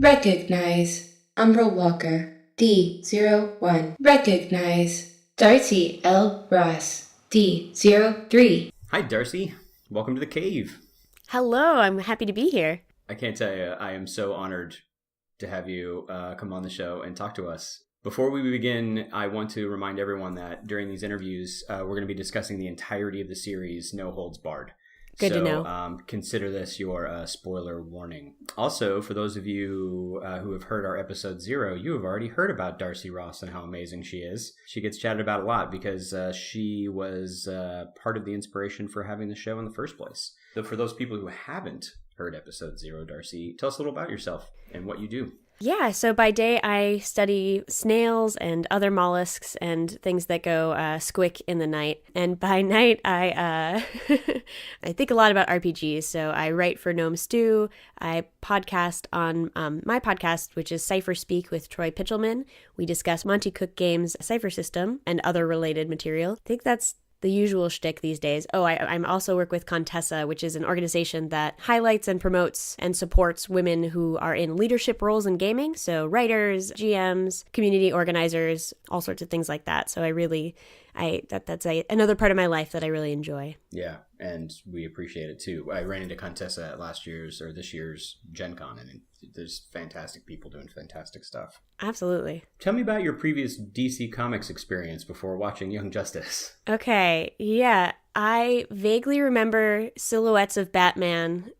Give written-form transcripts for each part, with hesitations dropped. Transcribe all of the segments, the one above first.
Recognize. Umbral Walker. D01. Recognize. Darcy L. Ross. D03. Hi, Darcy. Welcome to the cave. Hello, I'm happy to be here. I can't tell you, I am so honored to have you come on the show and talk to us. Before we begin, I want to remind everyone that during these interviews, we're going to be discussing the entirety of the series, No Holds Barred. Good to know. Consider this your spoiler warning. Also, for those of you who have heard our episode 0, you have already heard about Darcy Ross and how amazing she is. She gets chatted about a lot because she was part of the inspiration for having the show in the first place. So for those people who haven't heard episode 0, Darcy, tell us a little about yourself and what you do. Yeah, so by day I study snails and other mollusks and things that go squick in the night. And by night I I think a lot about RPGs. So I write for Gnome Stew. I podcast on my podcast, which is Cypher Speak with Troy Pitchelman. We discuss Monty Cook Games' Cypher system and other related material. I think that's the usual shtick these days. Oh, I'm also work with Contessa, which is an organization that highlights and promotes and supports women who are in leadership roles in gaming. So writers, GMs, community organizers, all sorts of things like that. So that's another part of my life that I really enjoy. Yeah, and we appreciate it too. I ran into Contessa at this year's Gen Con, and there's fantastic people doing fantastic stuff. Absolutely. Tell me about your previous DC Comics experience before watching Young Justice. Okay, yeah. I vaguely remember silhouettes of Batman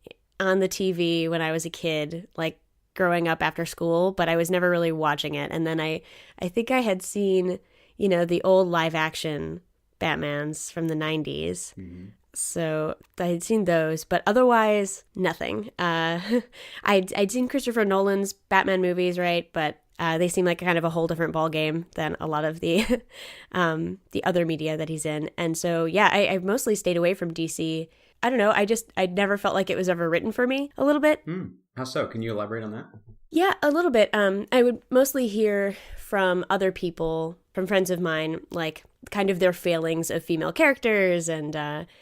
on the TV when I was a kid, like growing up after school, but I was never really watching it. And then I think I had seen, the old live action Batmans from the 90s. Mm-hmm. So I had seen those, but otherwise, nothing. I'd seen Christopher Nolan's Batman movies, right? But they seem like kind of a whole different ballgame than a lot of the other media that he's in. And so, yeah, I mostly stayed away from DC. I don't know. I never felt like it was ever written for me a little bit. How so? Can you elaborate on that? Yeah, a little bit. I would mostly hear from other people, from friends of mine, like kind of their failings of female characters, and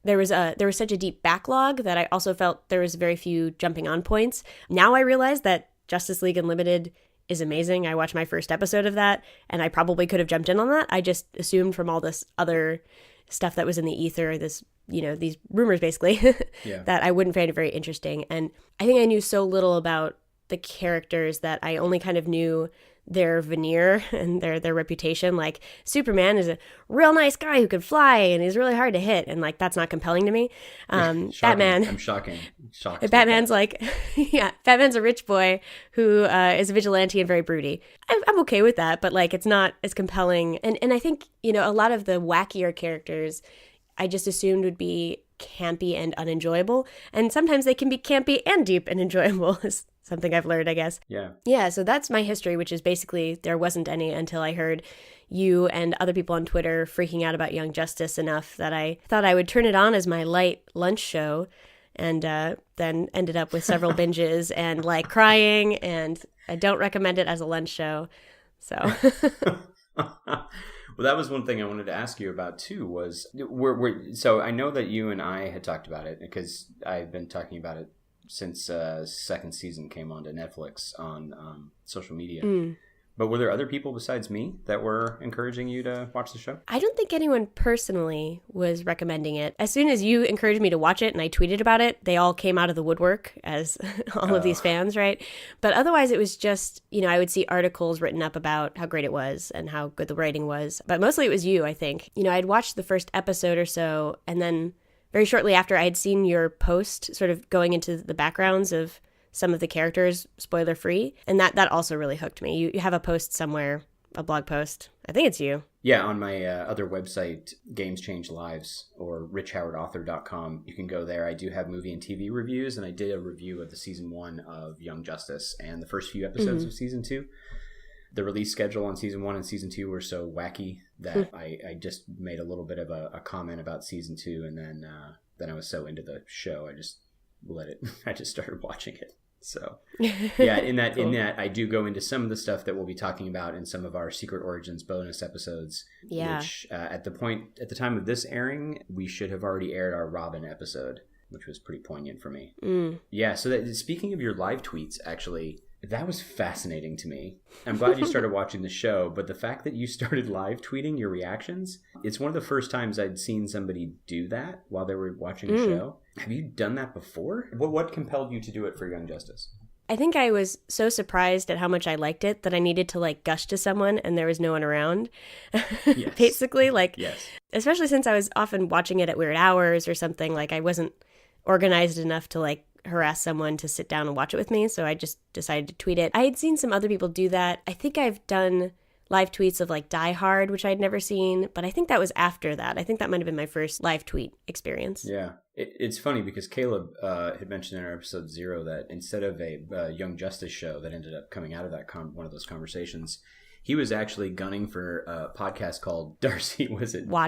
there was such a deep backlog that I also felt there was very few jumping on points. Now I realize that Justice League Unlimited is amazing. I watched my first episode of that, and I probably could have jumped in on that. I just assumed from all this other stuff that was in the ether, these rumors basically, yeah, that I wouldn't find it very interesting. And I think I knew so little about the characters that I only kind of knew their veneer and their reputation. Like, Superman is a real nice guy who could fly and he's really hard to hit, and like that's not compelling to me. Batman, I'm shocked. Batman's like, yeah, Batman's a rich boy who is a vigilante and very broody. I'm okay with that, but like it's not as compelling. And I think a lot of the wackier characters I just assumed would be campy and unenjoyable, and sometimes they can be campy and deep and enjoyable. Something I've learned, I guess. Yeah, so that's my history, which is basically there wasn't any until I heard you and other people on Twitter freaking out about Young Justice enough that I thought I would turn it on as my light lunch show, and then ended up with several binges and like crying, and I don't recommend it as a lunch show. So Well, that was one thing I wanted to ask you about too, was so I know that you and I had talked about it because I've been talking about it since second season came onto Netflix on social media. But were there other people besides me that were encouraging you to watch the show? I don't think anyone personally was recommending it. As soon as you encouraged me to watch it and I tweeted about it, they all came out of the woodwork as all of these fans, right? But otherwise it was just, I would see articles written up about how great it was and how good the writing was. But mostly it was you, I think. I'd watched the first episode or so, and then very shortly after I had seen your post sort of going into the backgrounds of some of the characters, spoiler free. And that also really hooked me. You have a post somewhere, a blog post. I think it's you. Yeah, on my other website, Games Change Lives, or richhowardauthor.com. You can go there. I do have movie and TV reviews, and I did a review of the season 1 of Young Justice and the first few episodes of season 2. The release schedule on season 1 and season 2 were so wacky that I just made a little bit of a comment about season 2, and then I was so into the show, I just started watching it. So yeah, in that I do go into some of the stuff that we'll be talking about in some of our Secret Origins bonus episodes. Yeah. Which at the time of this airing, we should have already aired our Robin episode, which was pretty poignant for me. Yeah. So speaking of your live tweets, actually, That was fascinating to me. I'm glad you started watching the show, but the fact that you started live tweeting your reactions, it's one of the first times I'd seen somebody do that while they were watching a show. Have you done that before? What compelled you to do it for Young Justice? I think I was so surprised at how much I liked it that I needed to like gush to someone and there was no one around. Yes. Basically, like, yes. Especially since I was often watching it at weird hours or something, like I wasn't organized enough to like harass someone to sit down and watch it with me. So I just decided to tweet it. I had seen some other people do that. I think I've done live tweets of like Die Hard, which I'd never seen, but I think that was after that. I think that might have been my first live tweet experience. Yeah. It's funny because Caleb had mentioned in our episode 0 that instead of a Young Justice show that ended up coming out of that one of those conversations, he was actually gunning for a podcast called Darcy,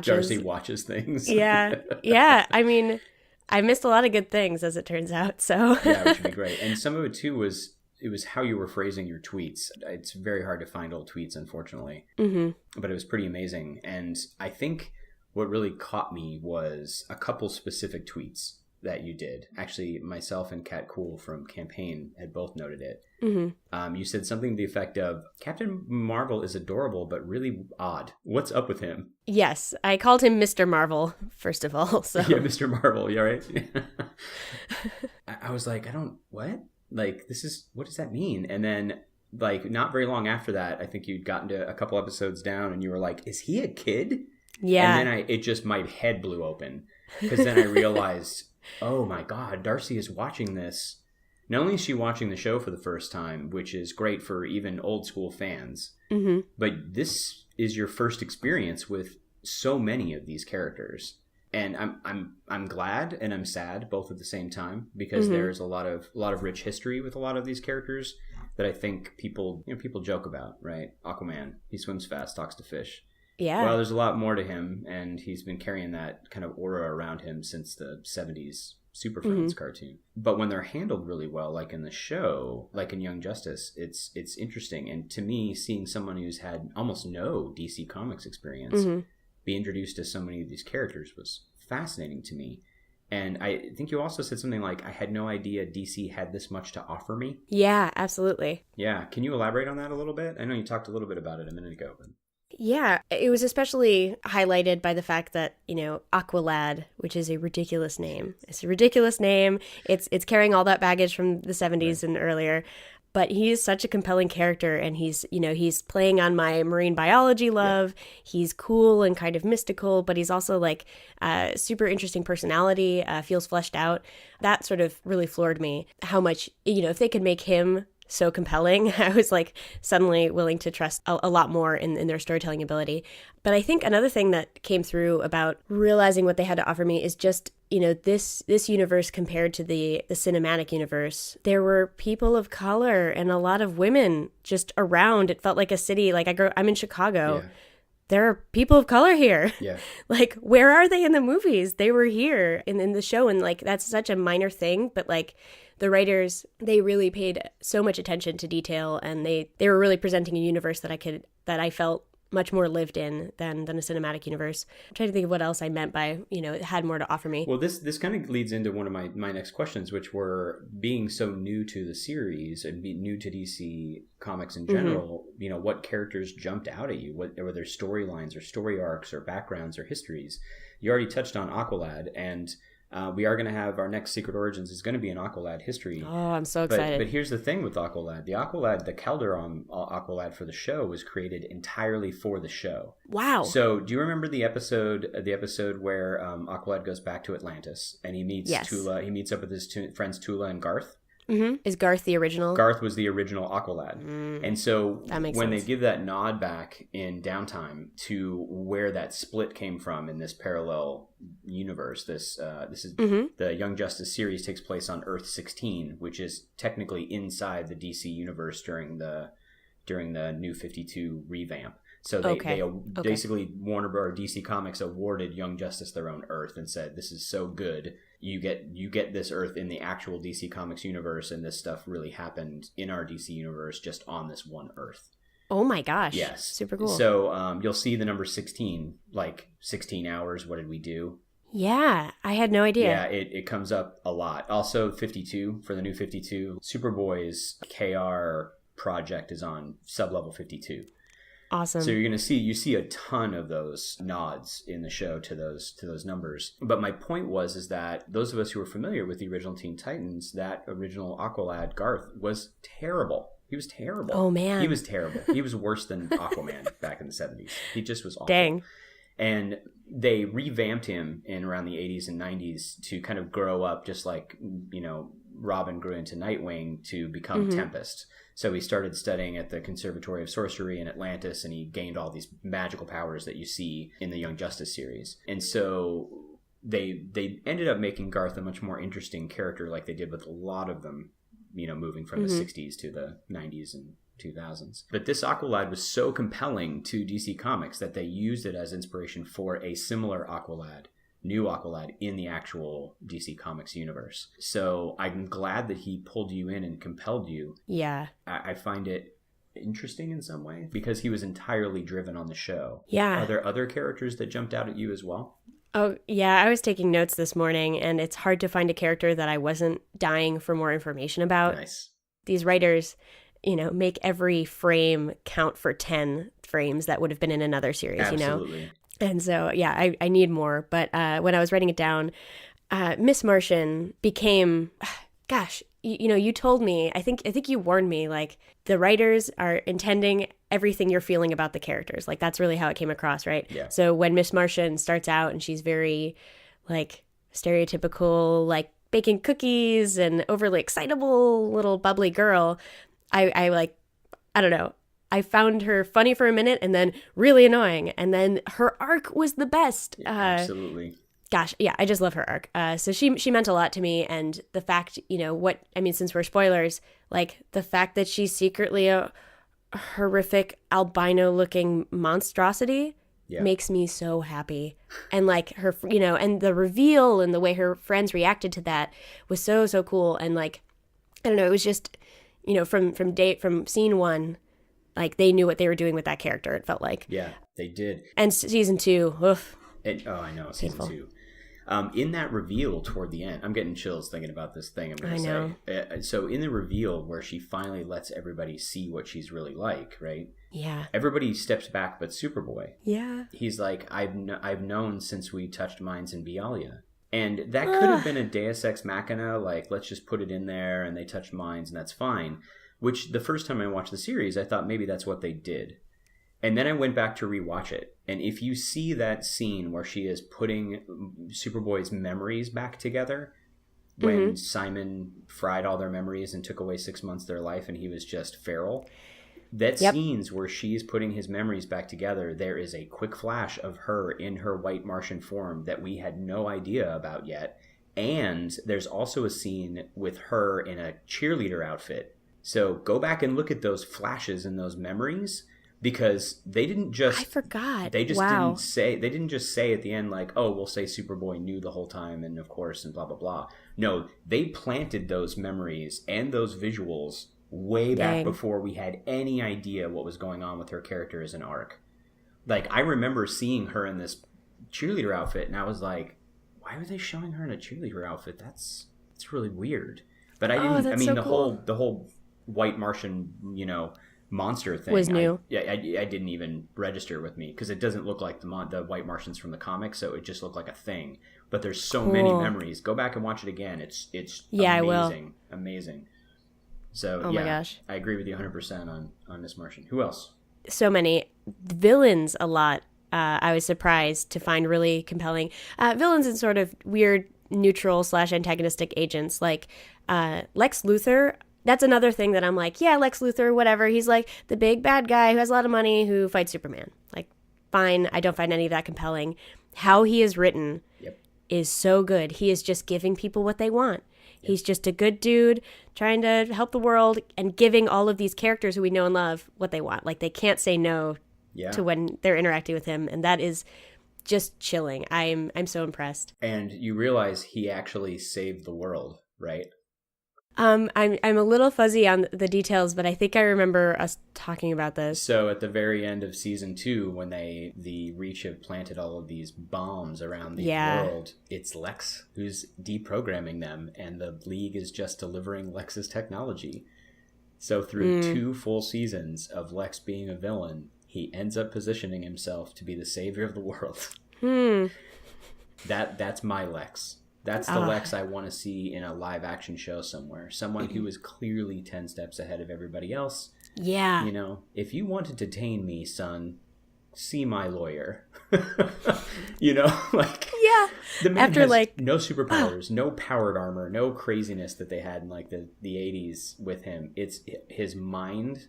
Darcy Watches Things. Yeah. Yeah. I mean, I missed a lot of good things, as it turns out. So yeah, which would be great. And some of it too was how you were phrasing your tweets. It's very hard to find old tweets, unfortunately. But it was pretty amazing. And I think what really caught me was a couple specific tweets that you did. Actually, myself and Kat Cool from Campaign had both noted it. You said something to the effect of, Captain Marvel is adorable, but really odd. What's up with him? Yes, I called him Mr. Marvel, first of all. So. Yeah, Mr. Marvel, you all right? I was like, what? Like, what does that mean? And then, like, not very long after that, I think you'd gotten to a couple episodes down and you were like, is he a kid? Yeah. And then my head blew open. Because then I realized, oh my God, Darcy is watching this. Not only is she watching the show for the first time, which is great for even old school fans, but this is your first experience with so many of these characters. And I'm glad and I'm sad both at the same time, because there's a lot of rich history with a lot of these characters that I think people joke about, right? Aquaman, he swims fast, talks to fish. Yeah. Well, there's a lot more to him, and he's been carrying that kind of aura around him since the 70s Super Friends cartoon. But when they're handled really well, like in the show, like in Young Justice, it's interesting. And to me, seeing someone who's had almost no DC Comics experience be introduced to so many of these characters was fascinating to me. And I think you also said something like, I had no idea DC had this much to offer me. Yeah, absolutely. Yeah. Can you elaborate on that a little bit? I know you talked a little bit about it a minute ago, but... Yeah, it was especially highlighted by the fact that, Aqualad, which is a ridiculous name. It's a ridiculous name. It's carrying all that baggage from the 70s and earlier. But he's such a compelling character, and he's playing on my marine biology love. Yeah. He's cool and kind of mystical, but he's also like super interesting personality, feels fleshed out. That sort of really floored me, how much, if they could make him so compelling, I was like suddenly willing to trust a lot more in their storytelling ability. But I think another thing that came through about realizing what they had to offer me is just, this universe compared to the cinematic universe. There were people of color and a lot of women just around. It felt like a city. Like I'm in Chicago. Yeah. There are people of color here. Yeah. Like, where are they in the movies? They were here in the show. And like, that's such a minor thing, but like, the writers, they really paid so much attention to detail, and they were really presenting a universe that I felt much more lived in than a cinematic universe. I'm trying to think of what else I meant by, it had more to offer me. Well, this kind of leads into one of my next questions, which were being so new to the series and being new to DC Comics in general, what characters jumped out at you? What were their storylines or story arcs or backgrounds or histories? You already touched on Aqualad, and we are going to have our next Secret Origins is going to be an Aqualad history. Oh, I'm so excited. But here's the thing with Aqualad. The Calderon Aqualad for the show was created entirely for the show. Wow. So do you remember the episode where Aqualad goes back to Atlantis and he meets Tula? He meets up with his friends Tula and Garth. Mm-hmm. Is Garth the original? Garth was the original Aqualad. And so when they give that nod back in Downtime to where that split came from in this parallel universe, this is the Young Justice series takes place on Earth 16, which is technically inside the DC universe during the New 52 revamp. So they basically Warner Bros. DC Comics awarded Young Justice their own Earth and said, "This is so good. You get this Earth in the actual DC Comics universe, and this stuff really happened in our DC universe just on this one Earth." Oh my gosh! Yes, super cool. So you'll see the number 16, like 16 hours. What did we do? Yeah, I had no idea. Yeah, it comes up a lot. Also, 52, for the new 52, Superboy's KR project is on sub-level 52. Awesome. So you see a ton of those nods in the show to those numbers. But my point is that those of us who are familiar with the original Teen Titans, that original Aqualad Garth was terrible. He was terrible. Oh, man. He was terrible. He was worse than Aquaman back in the 70s. He just was awful. Dang. And they revamped him in around the 80s and 90s to kind of grow up just like, Robin grew into Nightwing to become Tempest. So he started studying at the Conservatory of Sorcery in Atlantis, and he gained all these magical powers that you see in the Young Justice series. And so they ended up making Garth a much more interesting character, like they did with a lot of them, moving from the 60s to the 90s and 2000s. But this Aqualad was so compelling to DC Comics that they used it as inspiration for a similar Aqualad, new Aqualad, in the actual DC Comics universe. So I'm glad that he pulled you in and compelled you. Yeah. I find it interesting in some way because he was entirely driven on the show. Yeah. Are there other characters that jumped out at you as well? Oh, yeah. I was taking notes this morning, and it's hard to find a character that I wasn't dying for more information about. Nice. These writers, make every frame count for 10 frames that would have been in another series, Absolutely. And so, yeah, I need more. But when I was writing it down, Miss Martian became, gosh, you told me, I think you warned me, like, the writers are intending everything you're feeling about the characters. Like, that's really how it came across, right? Yeah. So when Miss Martian starts out and she's very, like, stereotypical, like, baking cookies and overly excitable little bubbly girl, I don't know. I found her funny for a minute and then really annoying. And then her arc was the best. Absolutely. Gosh, yeah, I just love her arc. So she meant a lot to me. And the fact, since we're spoilers, like the fact that she's secretly a horrific albino looking monstrosity makes me so happy. And like her, and the reveal and the way her friends reacted to that was so, so cool. And like, I don't know, it was just, from scene one, like they knew what they were doing with that character, it felt like. Yeah, they did. And season 2, oof. I know, season 2. In that reveal toward the end, I'm getting chills thinking about this thing I'm going to say. So in the reveal where she finally lets everybody see what she's really like, right? Yeah. Everybody steps back but Superboy. Yeah. He's like, I've known since we touched minds in Bialya. And that could have been a Deus Ex Machina, like, let's just put it in there and they touched minds and that's fine. Which the first time I watched the series, I thought maybe that's what they did. And then I went back to rewatch it. And if you see that scene where she is putting Superboy's memories back together, when Simon fried all their memories and took away 6 months of their life and he was just feral, that scenes where she's putting his memories back together, there is a quick flash of her in her white Martian form that we had no idea about yet. And there's also a scene with her in a cheerleader outfit. So go back and look at those flashes and those memories, because they didn't just... I forgot. They just didn't say... They didn't just say at the end, like, oh, we'll say Superboy knew the whole time and of course and blah, blah, blah. No, they planted those memories and those visuals way back before we had any idea what was going on with her character as an arc. Like, I remember seeing her in this cheerleader outfit and I was like, why are they showing her in a cheerleader outfit? That's really weird. But I didn't... The whole white Martian, monster thing was new. I didn't even register with me because it doesn't look like the white Martians from the comics, so it just looked like a thing. But there's so many memories. Go back and watch it again. It's amazing. I will. Amazing. So my gosh, I agree with you 100% on Miss Martian. Who else? So many villains. A lot. I was surprised to find really compelling villains and sort of weird neutral / antagonistic agents like Lex Luthor. That's another thing that I'm like, yeah, Lex Luthor, whatever. He's like the big bad guy who has a lot of money who fights Superman. Like, fine. I don't find any of that compelling. How he is written is so good. He is just giving people what they want. He's just a good dude trying to help the world and giving all of these characters who we know and love what they want. Like, they can't say no to when they're interacting with him. And that is just chilling. I'm so impressed. And you realize he actually saved the world, right? I'm a little fuzzy on the details, but I think I remember us talking about this. So at the very end of season 2, when the Reach have planted all of these bombs around the world, it's Lex who's deprogramming them, and the League is just delivering Lex's technology. So through 2 full seasons of Lex being a villain, he ends up positioning himself to be the savior of the world. That's my Lex. That's the Lex I want to see in a live action show somewhere. Someone who is clearly 10 steps ahead of everybody else. Yeah. You know, if you want to detain me, son, see my lawyer. You know, like, yeah. The man After has like no superpowers, no powered armor, no craziness that they had in like the 80s with him. It's his mind.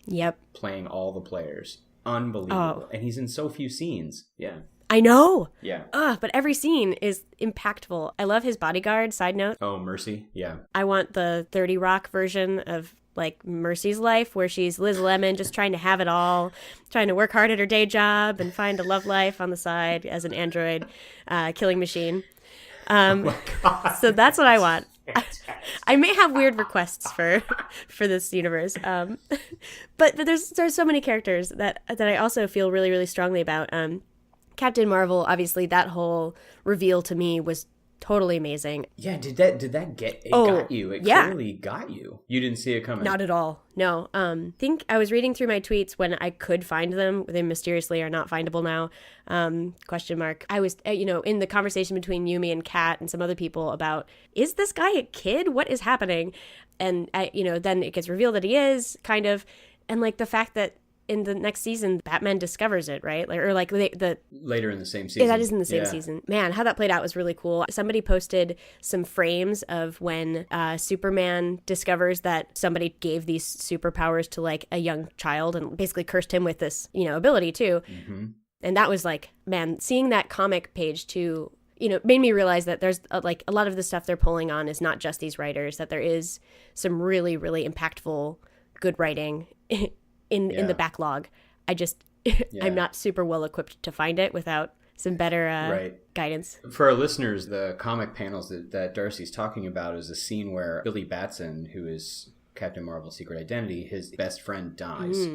Yep. Playing all the players. Unbelievable. Oh. And he's in so few scenes. Yeah. I know. Yeah. But every scene is impactful. I love his bodyguard, side note. Oh, Mercy. Yeah. I want the 30 Rock version of like Mercy's life, where she's Liz Lemon, just trying to have it all, trying to work hard at her day job and find a love life on the side as an android killing machine. Oh my God. So that's what I want. I may have weird requests for this universe, but there's so many characters that I also feel really, really strongly about. Captain Marvel, obviously, that whole reveal to me was totally amazing. Yeah, did that get it? Got you? It clearly got you. You didn't see it coming. Not at all. No. Think I was reading through my tweets when I could find them. They mysteriously are not findable now. Question mark. I was, in the conversation between Yumi and Kat and some other people about, is this guy a kid? What is happening? And then it gets revealed that he is, kind of, and like the fact that in the next season, Batman discovers it, right? Later in the same season. Yeah, that is in the same season. Man, how that played out was really cool. Somebody posted some frames of when Superman discovers that somebody gave these superpowers to like a young child and basically cursed him with this, ability too. Mm-hmm. And that was like, man, seeing that comic page too, made me realize that there's a lot of the stuff they're pulling on is not just these writers, that there is some really, really impactful, good writing in the backlog. I'm not super well equipped to find it without some better guidance. For our listeners, the comic panels that Darcy's talking about is a scene where Billy Batson, who is Captain Marvel's secret identity, his best friend dies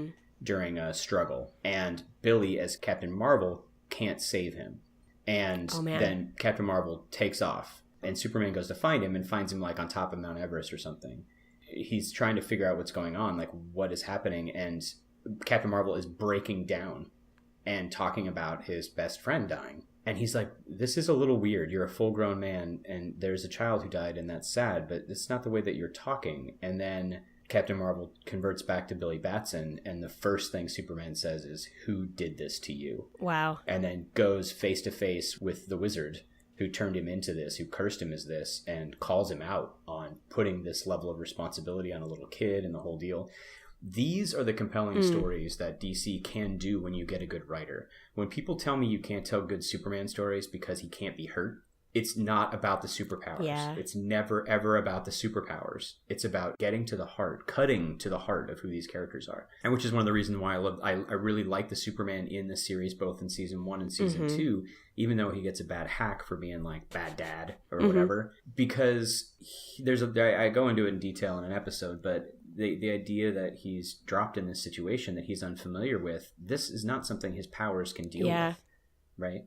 during a struggle, and Billy as Captain Marvel can't save him, and then Captain Marvel takes off, and Superman goes to find him and finds him like on top of Mount Everest or something. He's trying to figure out what's going on, like what is happening, and Captain Marvel is breaking down and talking about his best friend dying. And he's like, this is a little weird. You're a full-grown man, and there's a child who died, and that's sad, but it's not the way that you're talking. And then Captain Marvel converts back to Billy Batson, and the first thing Superman says is, who did this to you? Wow. And then goes face-to-face with the wizard who turned him into this, who cursed him as this, and calls him out on putting this level of responsibility on a little kid and the whole deal. These are the compelling stories that DC can do when you get a good writer. When people tell me you can't tell good Superman stories because he can't be hurt, it's not about the superpowers. Yeah. It's never, ever about the superpowers. It's about getting to the heart, cutting to the heart of who these characters are. And which is one of the reasons why I really like the Superman in this series, both in season 1 and season 2, even though he gets a bad hack for being like bad dad or whatever, because I go into it in detail in an episode, but the idea that he's dropped in this situation that he's unfamiliar with, this is not something his powers can deal with, right?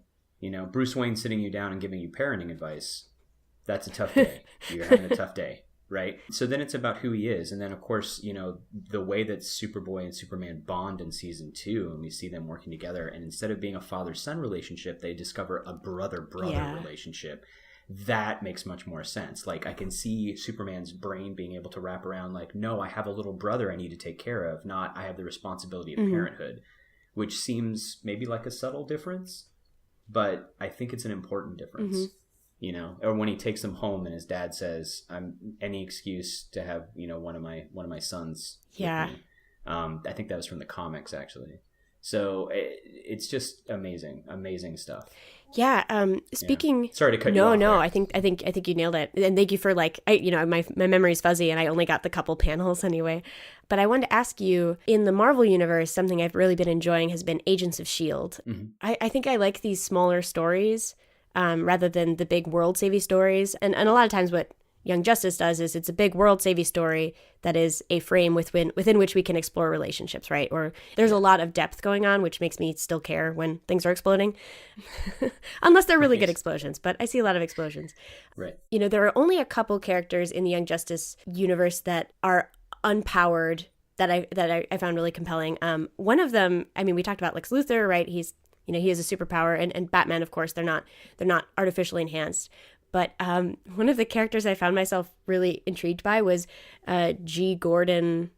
Bruce Wayne sitting you down and giving you parenting advice, that's a tough day. You're having a tough day, right? So then it's about who he is. And then, of course, the way that Superboy and Superman bond in season 2, and we see them working together, and instead of being a father-son relationship, they discover a brother-brother relationship. That makes much more sense. Like, I can see Superman's brain being able to wrap around, like, no, I have a little brother I need to take care of, not I have the responsibility of parenthood, which seems maybe like a subtle difference, but I think it's an important difference. Or when he takes him home and his dad says, "I'm any excuse to have one of my sons." Yeah, with me. I think that was from the comics actually. So it's just amazing stuff. Yeah. Speaking. Yeah. Sorry to cut you off. No. There. I think you nailed it, and thank you for my memory's fuzzy, and I only got the couple panels anyway. But I wanted to ask you, in the Marvel universe, something I've really been enjoying has been Agents of S.H.I.E.L.D. I think I like these smaller stories rather than the big world-saving stories. And a lot of times what Young Justice does is it's a big world-saving story that is a frame within which we can explore relationships, right? Or there's a lot of depth going on, which makes me still care when things are exploding. Unless they're really good explosions, but I see a lot of explosions. Right. You know, there are only a couple characters in the Young Justice universe that are unpowered that I found really compelling. One of them, I mean, we talked about Lex Luthor, right? He has a superpower, and Batman, of course, they're not artificially enhanced. But one of the characters I found myself really intrigued by was G. Gordon,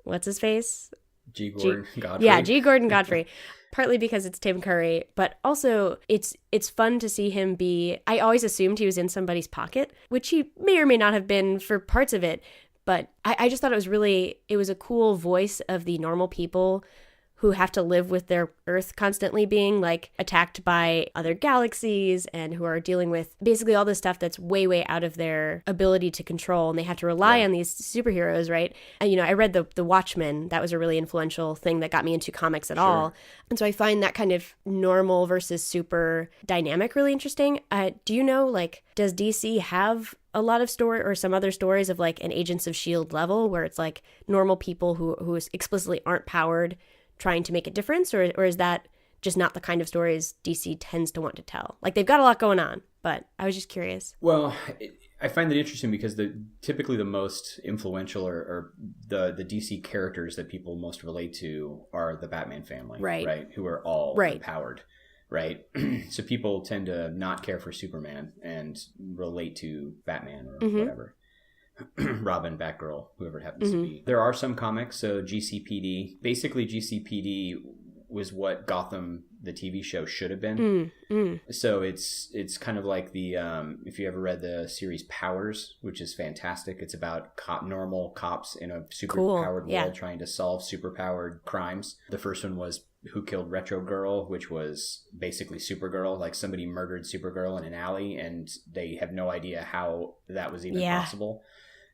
what's his face? G. Gordon Godfrey. Yeah, G. Gordon Godfrey. Partly because it's Tim Curry, but also it's fun to see him be. I always assumed he was in somebody's pocket, which he may or may not have been for parts of it. But I just thought it was a cool voice of the normal people who have to live with their Earth constantly being like attacked by other galaxies and who are dealing with basically all this stuff that's way, way out of their ability to control. And they have to rely on these superheroes, right? And, you know, I read the Watchmen. That was a really influential thing that got me into comics at all. And so I find that kind of normal versus super dynamic really interesting. Do you know, like, does DC have a lot of story or some other stories of like an Agents of S.H.I.E.L.D. level where it's like normal people who explicitly aren't powered trying to make a difference, or is that just not the kind of stories DC tends to want to tell? Like, they've got a lot going on, but I was just curious. Well, I find that interesting because typically the most influential or the DC characters that people most relate to are the Batman family, right? Who are all empowered, right? So people tend to not care for Superman and relate to Batman or whatever. Robin, Batgirl, whoever it happens to be. There are some comics, so GCPD. Basically, GCPD was what Gotham, the TV show, should have been. So it's kind of like the, if you ever read the series Powers, which is fantastic. It's about normal cops in a superpowered world trying to solve superpowered crimes. The first one was Who Killed Retro Girl, which was basically Supergirl. Like, somebody murdered Supergirl in an alley, and they have no idea how that was even possible.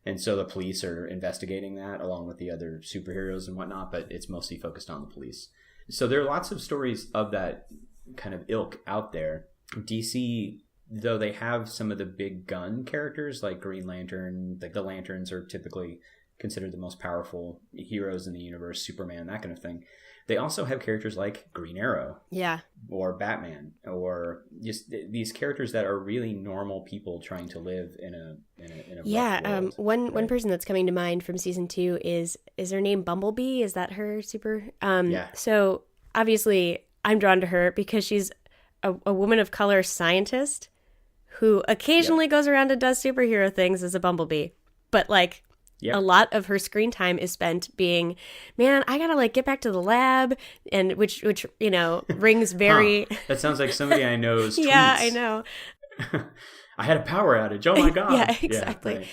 And so the police are investigating that along with the other superheroes and whatnot, but it's mostly focused on the police. So there are lots of stories of that kind of ilk out there. DC, though, they have some of the big gun characters like Green Lantern. Like, the Lanterns are typically considered the most powerful heroes in the universe, Superman, that kind of thing. They also have characters like Green Arrow, or Batman, or just these characters that are really normal people trying to live in a rough world. One person that's coming to mind from season 2 is her name Bumblebee? Is that her super? So obviously I'm drawn to her because she's a woman of color scientist who occasionally goes around and does superhero things as a Bumblebee, but like. Yep. A lot of her screen time is spent being, man, I gotta like get back to the lab, and which you know rings very. That sounds like somebody I know's tweets. Yeah, I know. I had a power outage. Oh my god. Yeah, exactly.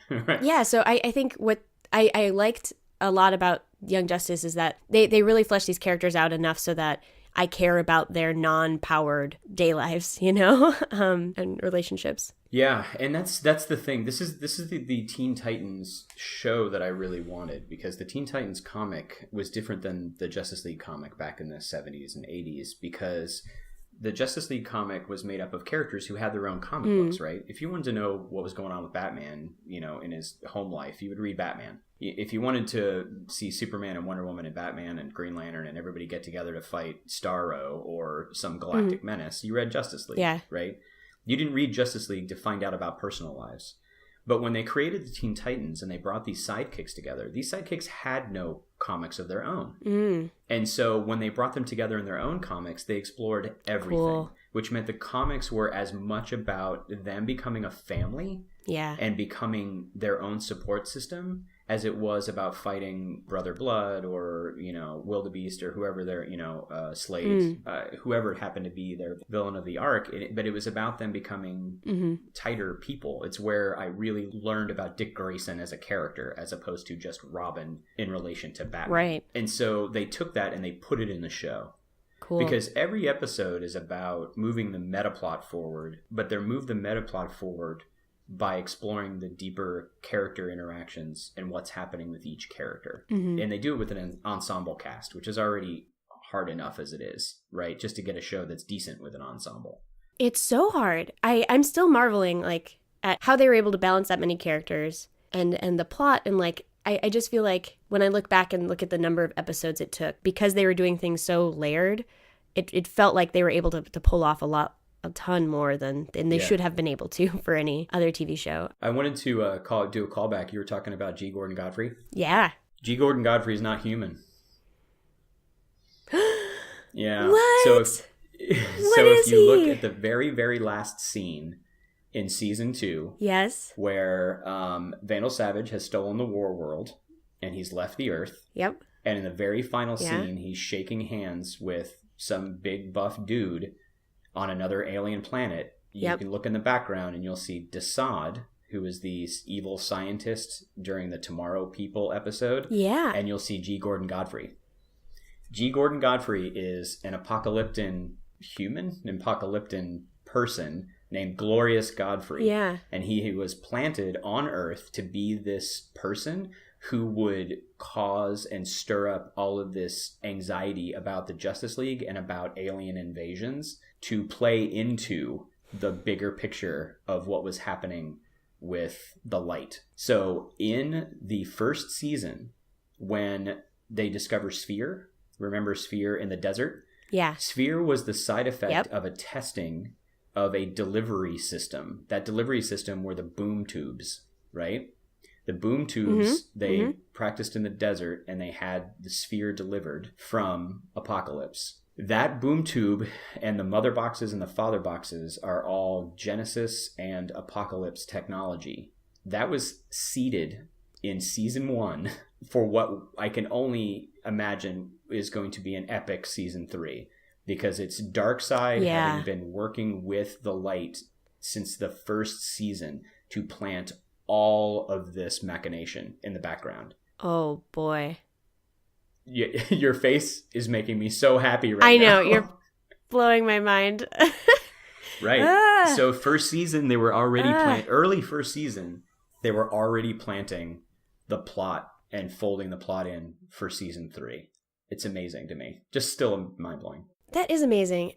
Right. So I think what I liked a lot about Young Justice is that they really flesh these characters out enough so that I care about their non-powered day lives, you know, and relationships. Yeah, and that's the thing. This is the Teen Titans show that I really wanted, because the Teen Titans comic was different than the Justice League comic back in the 70s and 80s, because the Justice League comic was made up of characters who had their own comic books, right? If you wanted to know what was going on with Batman, you know, in his home life, you would read Batman. If you wanted to see Superman and Wonder Woman and Batman and Green Lantern and everybody get together to fight Starro or some galactic menace, you read Justice League, right? You didn't read Justice League to find out about personal lives. But when they created the Teen Titans and they brought these sidekicks together, these sidekicks had no comics of their own. And so when they brought them together in their own comics, they explored everything, which meant the comics were as much about them becoming a family and becoming their own support system as it was about fighting Brother Blood or, you know, Wildebeest or whoever their, you know, Slade, whoever it happened to be their villain of the arc. But it was about them becoming tighter people. It's where I really learned about Dick Grayson as a character as opposed to just Robin in relation to Batman. Right. And so they took that and they put it in the show. Cool. Because every episode is about moving the meta plot forward, but they move the meta plot forward by exploring the deeper character interactions and what's happening with each character. And they do it with an ensemble cast, which is already hard enough as it is, right? Just to get a show that's decent with an ensemble. It's so hard. I'm still marveling, like, at how they were able to balance that many characters and the plot. And like, I just feel like when I look back and look at the number of episodes it took, because they were doing things so layered, it felt like they were able to pull off a ton more than they should have been able to for any other TV show. I wanted to do a callback. You were talking about G. Gordon Godfrey. Yeah. G. Gordon Godfrey is not human. Yeah. What? So if you look he? at the very, very last scene in season 2, Yes. where Vandal Savage has stolen the war world and he's left the Earth. Yep. And in the very final scene, he's shaking hands with some big buff dude on another alien planet. You can look in the background and you'll see Desaad, who is the evil scientist during the Tomorrow People episode. Yeah. And you'll see G. Gordon Godfrey. G. Gordon Godfrey is an apocalyptic person named Glorious Godfrey. Yeah. And he was planted on Earth to be this person who would cause and stir up all of this anxiety about the Justice League and about alien invasions to play into the bigger picture of what was happening with the light. So in the first season, when they discover Sphere, remember Sphere in the desert? Yeah. Sphere was the side effect of a testing of a delivery system. That delivery system were the boom tubes, right? The boom tubes, they practiced in the desert and they had the Sphere delivered from Apocalypse. That boom tube and the mother boxes and the father boxes are all Genesis and Apocalypse technology. That was seeded in season 1 for what I can only imagine is going to be an epic season 3. Because it's Darkseid having been working with the light since the first season to plant all of this machination in the background. Oh, boy. Your face is making me so happy right now. I know, you're blowing my mind. Right. So first season, they were already early first season, they were already planting the plot and folding the plot in for season 3. It's amazing to me. Just still mind-blowing. That is amazing.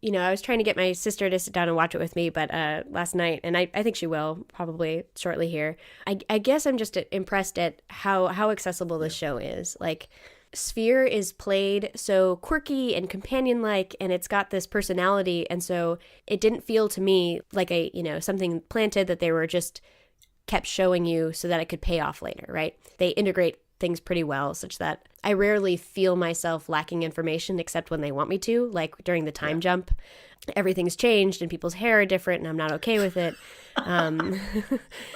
You know, I was trying to get my sister to sit down and watch it with me, but last night, and I think she will probably shortly here. I guess I'm just impressed at how accessible this show is. Like, Sphere is played so quirky and companion-like, and it's got this personality, and so it didn't feel to me like something planted that they were just kept showing you so that it could pay off later, right? They integrate things pretty well such that I rarely feel myself lacking information except when they want me to, like during the time jump. Everything's changed and people's hair are different and I'm not okay with it.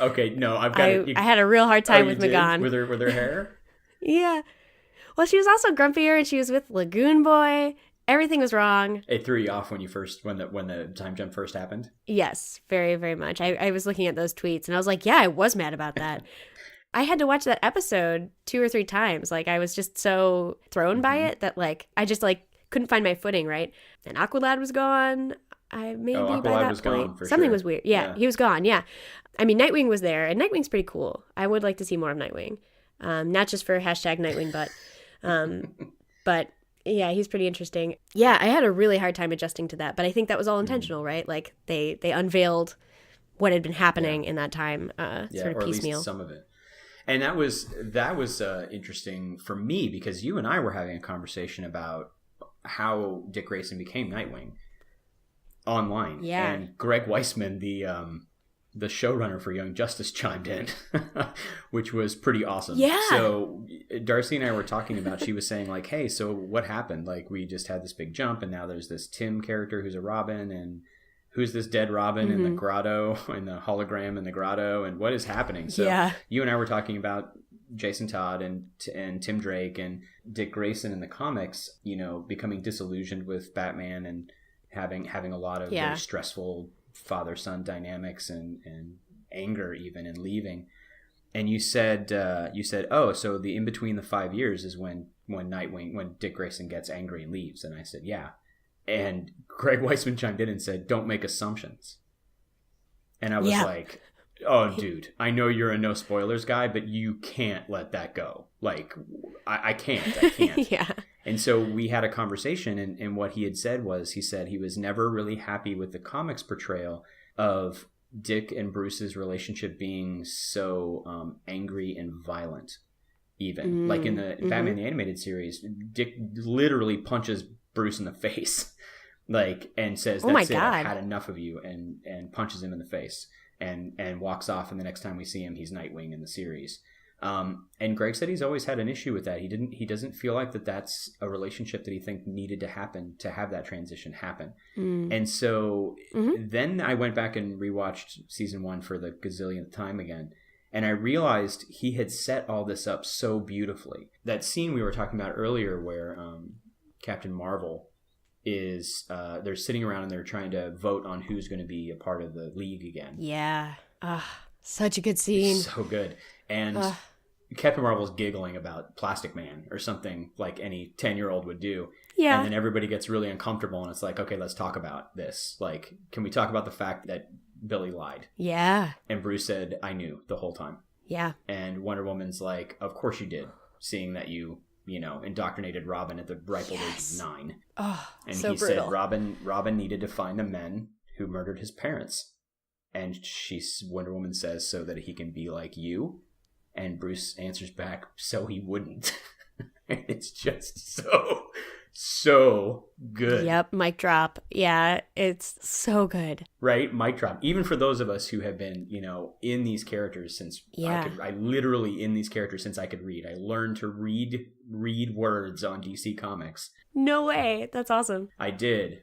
Okay, no, I've got I had a real hard time with Magan. With her hair? Yeah. Well, she was also grumpier and she was with Lagoon Boy. Everything was wrong. It threw you off when the time jump first happened? Yes, very, very much. I was looking at those tweets and I was like, yeah, I was mad about that. I had to watch that episode 2 or 3 times. Like, I was just so thrown by it that, like, I just, like, couldn't find my footing, right? And Aqualad was gone. Aqualad by that was point. gone, for Something sure. was weird. Yeah, he was gone, yeah. I mean, Nightwing was there, and Nightwing's pretty cool. I would like to see more of Nightwing. Not just for #Nightwing, but yeah, he's pretty interesting. Yeah, I had a really hard time adjusting to that, but I think that was all intentional, right? Like, they unveiled what had been happening in that time, sort of or piecemeal. At least some of it. And that was interesting for me because you and I were having a conversation about how Dick Grayson became Nightwing online. Yeah. And Greg Weisman, the showrunner for Young Justice, chimed in, which was pretty awesome. Yeah. So Darcy and I were talking about, she was saying like, hey, so what happened? Like, we just had this big jump and now there's this Tim character who's a Robin, and who's this dead Robin in the grotto, in the hologram in the grotto, and what is happening? So you and I were talking about Jason Todd and Tim Drake and Dick Grayson in the comics, becoming disillusioned with Batman and having a lot of very stressful father-son dynamics and anger even, and leaving. And you said, oh, so the in between the 5 years is when Dick Grayson gets angry and leaves. And I said, yeah. And Greg Weisman chimed in and said, don't make assumptions. And I was like, oh, dude, I know you're a no spoilers guy, but you can't let that go. Like, I can't. Yeah. And so we had a conversation, and what he had said was, he said he was never really happy with the comics portrayal of Dick and Bruce's relationship being so angry and violent. Even like in the Batman the Animated Series, Dick literally punches Bruce in the face, like, and says, "Oh my "That's it, God. I've had enough of you," and punches him in the face, and walks off. And the next time we see him, he's Nightwing in the series. And Greg said he's always had an issue with that. He doesn't feel like that's a relationship that he think needed to happen to have that transition happen. And so then I went back and rewatched season 1 for the gazillionth time again. And I realized he had set all this up so beautifully. That scene we were talking about earlier where Captain Marvel is, they're sitting around and they're trying to vote on who's going to be a part of the League again. Yeah. Such a good scene. So good. And Captain Marvel's giggling about Plastic Man or something like any 10-year-old would do. Yeah. And then everybody gets really uncomfortable and it's like, okay, let's talk about this. Like, can we talk about the fact that Billy lied? Yeah. And Bruce said, I knew the whole time. Yeah. And Wonder Woman's like, of course you did, seeing that you indoctrinated Robin at the ripe old age of 9. Oh, and so he brutal. said Robin needed to find the men who murdered his parents. And Wonder Woman says, so that he can be like you. And Bruce answers back, so he wouldn't. It's just so good. Yep, mic drop. Yeah, it's so good. Right? Mic drop. Even for those of us who have been, in these characters since I literally in these characters since I could read. I learned to read words on DC Comics. No way. That's awesome. I did.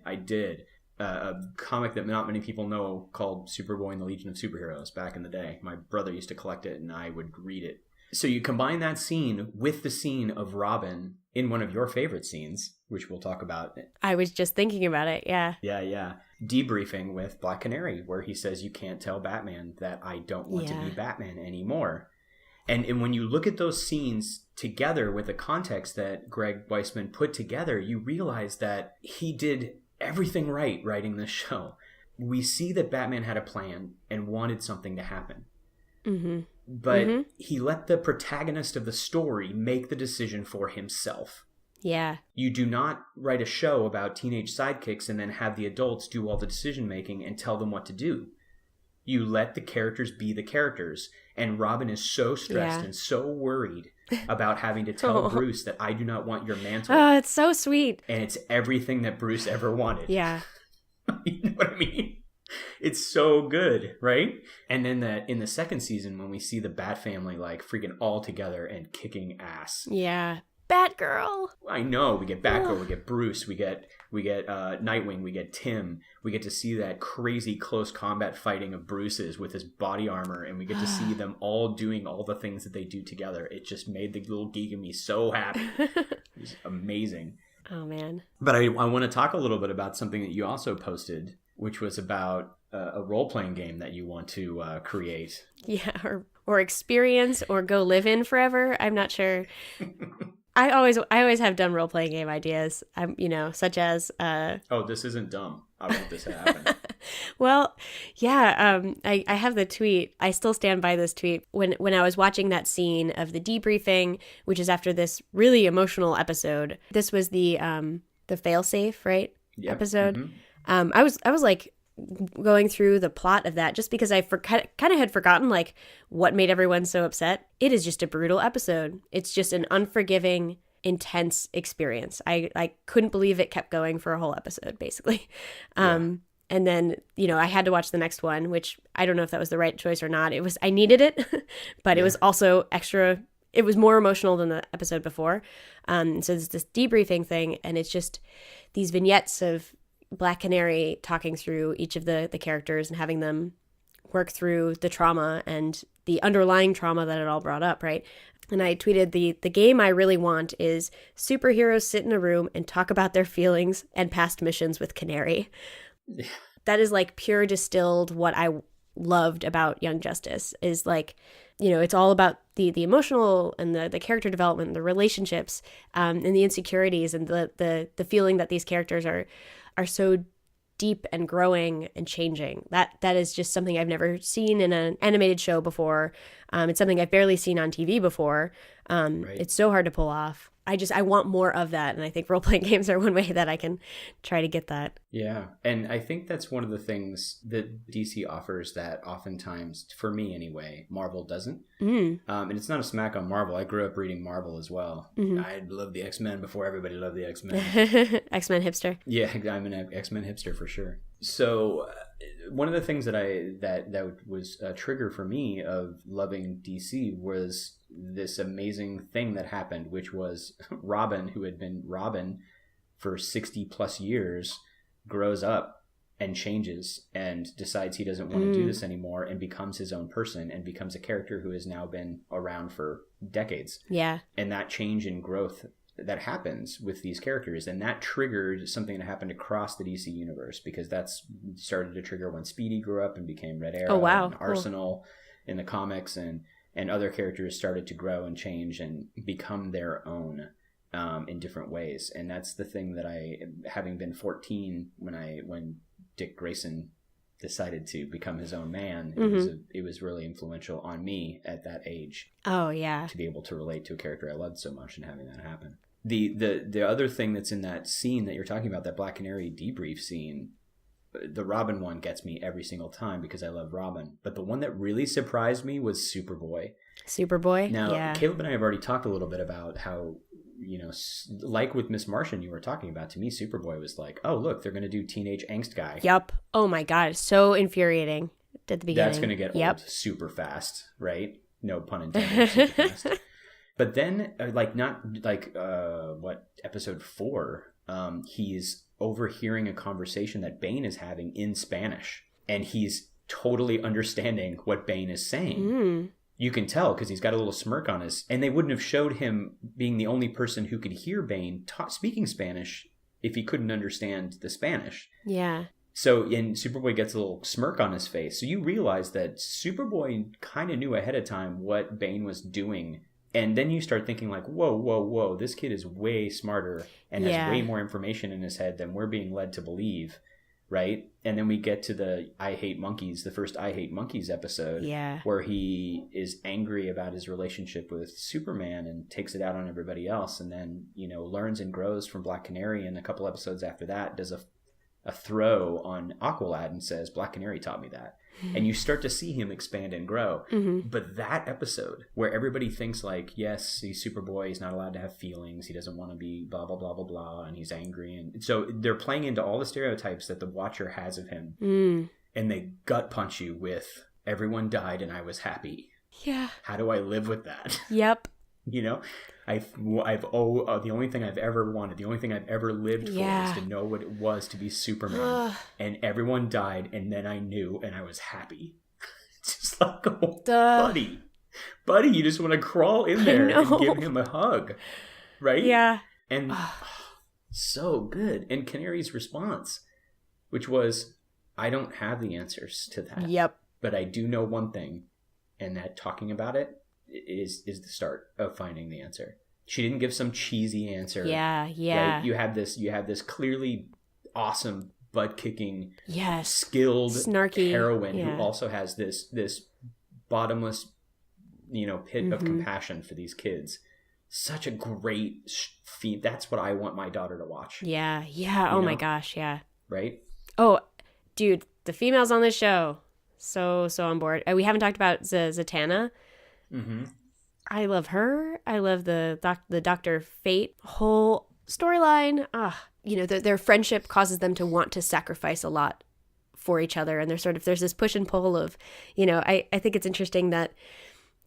A comic that not many people know called Superboy and the Legion of Superheroes back in the day. My brother used to collect it and I would read it. So you combine that scene with the scene of Robin in one of your favorite scenes, which we'll talk about. I was just thinking about it, yeah. Yeah. Debriefing with Black Canary, where he says, you can't tell Batman that I don't want to be Batman anymore. And when you look at those scenes together with the context that Greg Weisman put together, you realize that he did everything right writing this show. We see that Batman had a plan and wanted something to happen. But he let the protagonist of the story make the decision for himself. Yeah. You do not write a show about teenage sidekicks and then have the adults do all the decision making and tell them what to do. You let the characters be the characters. And Robin is so stressed and so worried about having to tell Bruce that I do not want your mantle. Oh, it's so sweet. And it's everything that Bruce ever wanted. Yeah. You know what I mean? It's so good, right? And then in the second season, when we see the Bat family like freaking all together and kicking ass. Yeah. Batgirl. I know. We get Batgirl, we get Bruce, we get Nightwing, we get Tim. We get to see that crazy close combat fighting of Bruce's with his body armor, and we get to see them all doing all the things that they do together. It just made the little geek in me so happy. It was amazing. Oh, man. But I want to talk a little bit about something that you also posted, which was about a role-playing game that you want to create. Yeah, or experience or go live in forever. I'm not sure. I always have dumb role-playing game ideas. Such as oh, this isn't dumb. I want this to happen. Well, yeah, I have the tweet. I still stand by this tweet. When I was watching that scene of the debriefing, which is after this really emotional episode. This was the failsafe, right? Yep. Episode. I was like going through the plot of that just because I kind of had forgotten like what made everyone so upset. It is just a brutal episode. It's just an unforgiving, intense experience. I couldn't believe it kept going for a whole episode, basically. And then, I had to watch the next one, which I don't know if that was the right choice or not. I needed it, but it was also it was more emotional than the episode before. So there's this debriefing thing, and it's just these vignettes of Black Canary talking through each of the characters and having them work through the trauma and the underlying trauma that it all brought up, right? And I tweeted, the game I really want is superheroes sit in a room and talk about their feelings and past missions with Canary. That is like pure distilled what I loved about Young Justice is like, it's all about the emotional and the character development, the relationships, and the insecurities and the feeling that these characters are so deep and growing and changing. That is just something I've never seen in an animated show before. It's something I've barely seen on TV before. It's so hard to pull off. I want more of that, and I think role-playing games are one way that I can try to get that. Yeah, and I think that's one of the things that DC offers that oftentimes, for me anyway, Marvel doesn't. And it's not a smack on Marvel. I grew up reading Marvel as well. I loved the X-Men before everybody loved the X-Men. X-Men hipster. Yeah, I'm an X-Men hipster for sure. So one of the things that was a trigger for me of loving DC was this amazing thing that happened, which was Robin, who had been Robin for 60 plus years, grows up and changes and decides he doesn't want to do this anymore and becomes his own person and becomes a character who has now been around for decades. Yeah. And that change in growth that happens with these characters, and that triggered something that happened across the DC universe, because that's started to trigger when Speedy grew up and became Red Arrow and Arsenal in the comics, and other characters started to grow and change and become their own in different ways. And that's the thing that I, having been 14 when Dick Grayson decided to become his own man, it was really influential on me at that age. Oh yeah, to be able to relate to a character I loved so much and having that happen. The other thing that's in that scene that you're talking about, that Black Canary debrief scene, the Robin one gets me every single time because I love Robin. But the one that really surprised me was Superboy. Superboy? Now, yeah. Caleb and I have already talked a little bit about how, you know, like with Miss Martian you were talking about, to me Superboy was like, oh, look, they're going to do teenage angst guy. Yep. Oh my God. So infuriating at the beginning. That's going to get old super fast, right? No pun intended. Super fast. But then, episode 4, he's overhearing a conversation that Bane is having in Spanish, and he's totally understanding what Bane is saying. You can tell because he's got a little smirk on his, and they wouldn't have showed him being the only person who could hear Bane speaking Spanish if he couldn't understand the Spanish. Yeah. So Superboy gets a little smirk on his face. So you realize that Superboy kind of knew ahead of time what Bane was doing. And then you start thinking like, whoa, this kid is way smarter and has way more information in his head than we're being led to believe, right? And then we get to the first I Hate Monkeys episode, where he is angry about his relationship with Superman and takes it out on everybody else, and then, you know, learns and grows from Black Canary, and a couple episodes after that does a throw on Aqualad and says, Black Canary taught me that. And you start to see him expand and grow. But that episode where everybody thinks like, yes, he's Superboy, he's not allowed to have feelings, he doesn't want to be blah, blah, blah, blah, blah, and he's angry. And so they're playing into all the stereotypes that the watcher has of him. And they gut punch you with, everyone died and I was happy. Yeah. How do I live with that? Yep. You know, the only thing I've ever wanted, the only thing I've ever lived for is to know what it was to be Superman. And everyone died, and then I knew, and I was happy. It's just like, buddy, you just want to crawl in there and give him a hug, right? Yeah. And so good. And Canary's response, which was, I don't have the answers to that. Yep. But I do know one thing, and that talking about it is the start of finding the answer. She didn't give some cheesy answer. Yeah. Right? You have this clearly awesome butt kicking, skilled, snarky heroine who also has this bottomless, you know, pit of compassion for these kids. Such a great theme. That's what I want my daughter to watch. Yeah. Oh my gosh. Yeah. Right. Oh, dude, the females on this show, so on board. We haven't talked about Zatanna. I love her. I love the Dr. Fate whole storyline. You know, their friendship causes them to want to sacrifice a lot for each other, and there's this push and pull of, you know, I think it's interesting that